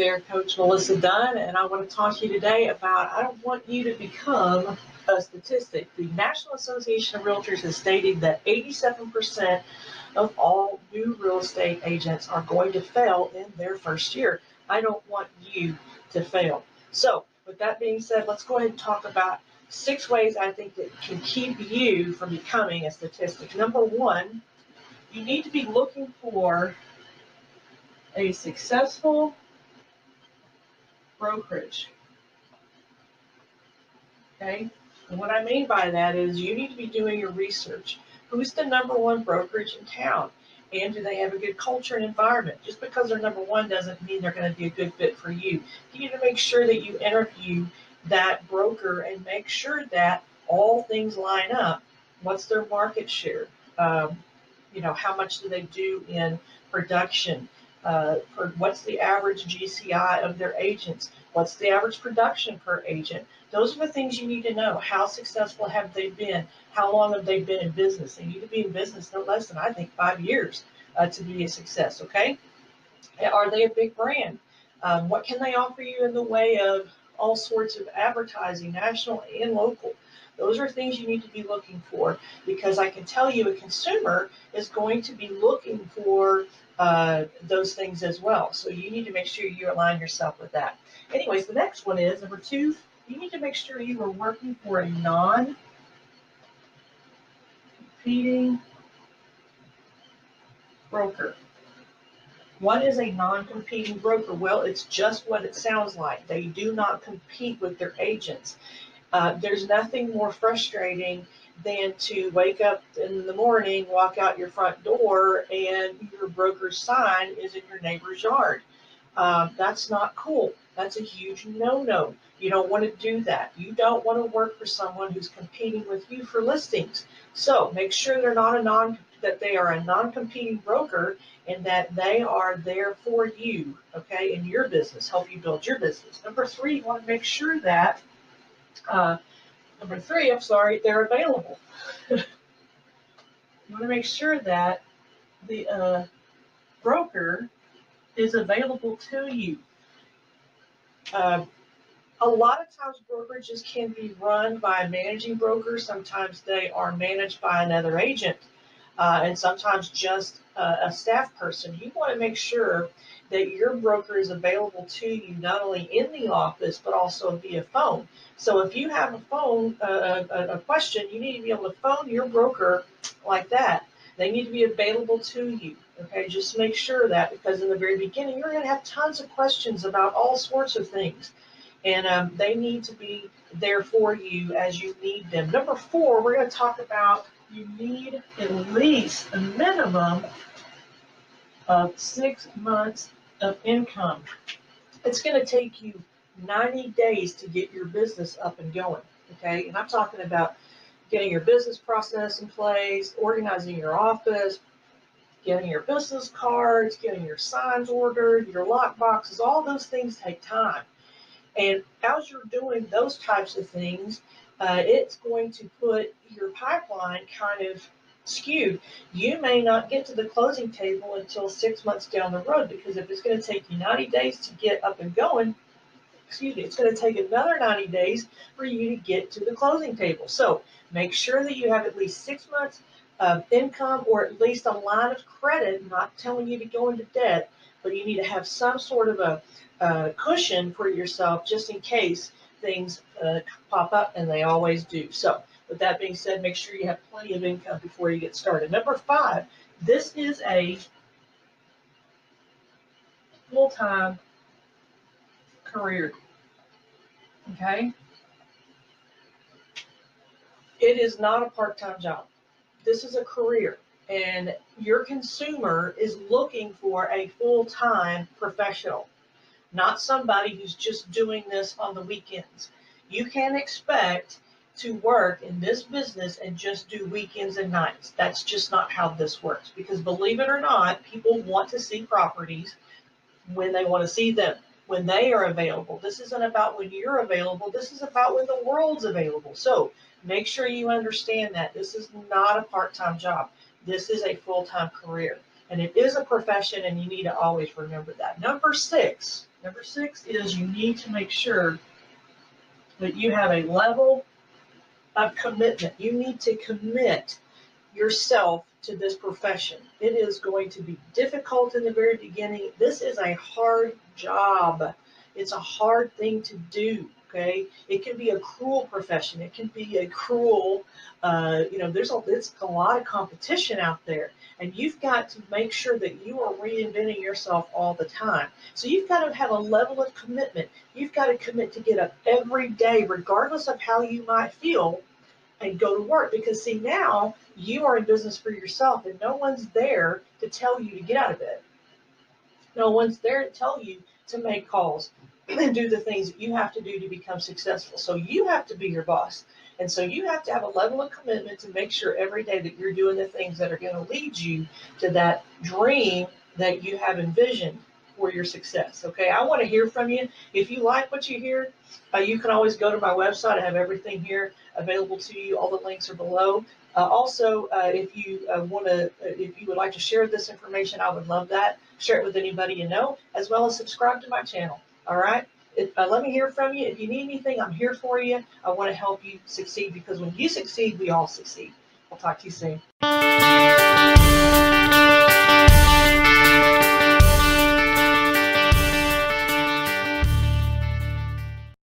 there, Coach Melissa Dunn, and I want to talk to you today about I want you to become a statistic. The National Association of Realtors has stated that 87% of all new real estate agents are going to fail in their first year. I don't want you to fail. So, with that being said, let's go ahead and talk about 6 ways I think that can keep you from becoming a statistic. Number 1, you need to be looking for a successful brokerage. Okay? And what I mean by that is you need to be doing your research. Who's the number 1 brokerage in town? And do they have a good culture and environment? Just because they're number 1 doesn't mean they're going to be a good fit for you. You need to make sure that you interview that broker and make sure that all things line up. What's their market share? How much do they do in production? What's the average GCI of their agents? What's the average production per agent? Those are the things you need to know. How successful have they been? How long have they been in business? They need to be in business no less than, I think, 5 years to be a success, okay? Are they a big brand? What can they offer you in the way of all sorts of advertising, national and local? Those are things you need to be looking for, because I can tell you a consumer is going to be looking for those things as well. So you need to make sure you align yourself with that. Anyways, the next one is, number 2, you need to make sure you are working for a non-competing broker. What is a non-competing broker? Well, it's just what it sounds like. They do not compete with their agents. There's nothing more frustrating than to wake up in the morning, walk out your front door, and your broker's sign is in your neighbor's yard. That's not cool. That's a huge no-no. You don't want to do that. You don't want to work for someone who's competing with you for listings. So make sure that they are a non-competing broker and that they are there for you, okay, in your business, help you build your business. Number 3, you want to make sure that they're available. You want to make sure that the broker is available to you. A lot of times brokerages can be run by a managing broker. Sometimes they are managed by another agent, and sometimes just a staff person. You want to make sure that your broker is available to you not only in the office but also via phone. So if you have a question, you need to be able to phone your broker like that. They need to be available to you. Okay, just make sure that, because in the very beginning you're going to have tons of questions about all sorts of things, and they need to be there for you as you need them. Number 4, we're going to talk about you need at least a minimum of 6 months of income. It's going to take you 90 days to get your business up and going, okay? And I'm talking about getting your business process in place, organizing your office, getting your business cards, getting your signs ordered, your lock boxes. All those things take time. And as you're doing those types of things, it's going to put your pipeline kind of skewed. You may not get to the closing table until 6 months down the road, because if it's going to take you 90 days to get up and going, it's going to take another 90 days for you to get to the closing table. So make sure that you have at least 6 months of income, or at least a line of credit. I'm not telling you to go into debt, but you need to have some sort of a cushion for yourself just in case things pop up, and they always do. So with that being said, make sure you have plenty of income before you get started. Number 5, this is a full-time career, okay? It is not a part-time job. This is a career, and your consumer is looking for a full-time professional, not somebody who's just doing this on the weekends. You can't expect to work in this business and just do weekends and nights. That's just not how this works, because believe it or not, people want to see properties when they want to see them, when they are available. This isn't about when you're available. This is about when the world's available. So make sure you understand that this is not a part-time job. This is a full-time career, and it is a profession, and you need to always remember that. Number 6, Number 6 is you need to make sure that you have a level of commitment. You need to commit yourself to this profession. It is going to be difficult in the very beginning. This is a hard job. It's a hard thing to do. Okay, it can be a cruel profession. It can be a cruel, it's a lot of competition out there, and you've got to make sure that you are reinventing yourself all the time. So you've got to have a level of commitment. You've got to commit to get up every day, regardless of how you might feel, and go to work, because see, now you are in business for yourself and no one's there to tell you to get out of bed. No one's there to tell you to make calls and do the things that you have to do to become successful. So you have to be your boss. And so you have to have a level of commitment to make sure every day that you're doing the things that are going to lead you to that dream that you have envisioned for your success. Okay, I want to hear from you. If you like what you hear, you can always go to my website. I have everything here available to you. All the links are below. Also, if you if you would like to share this information, I would love that. Share it with anybody you know, as well as subscribe to my channel. All right. Let me hear from you. If you need anything, I'm here for you. I want to help you succeed, because when you succeed, we all succeed. I'll talk to you soon.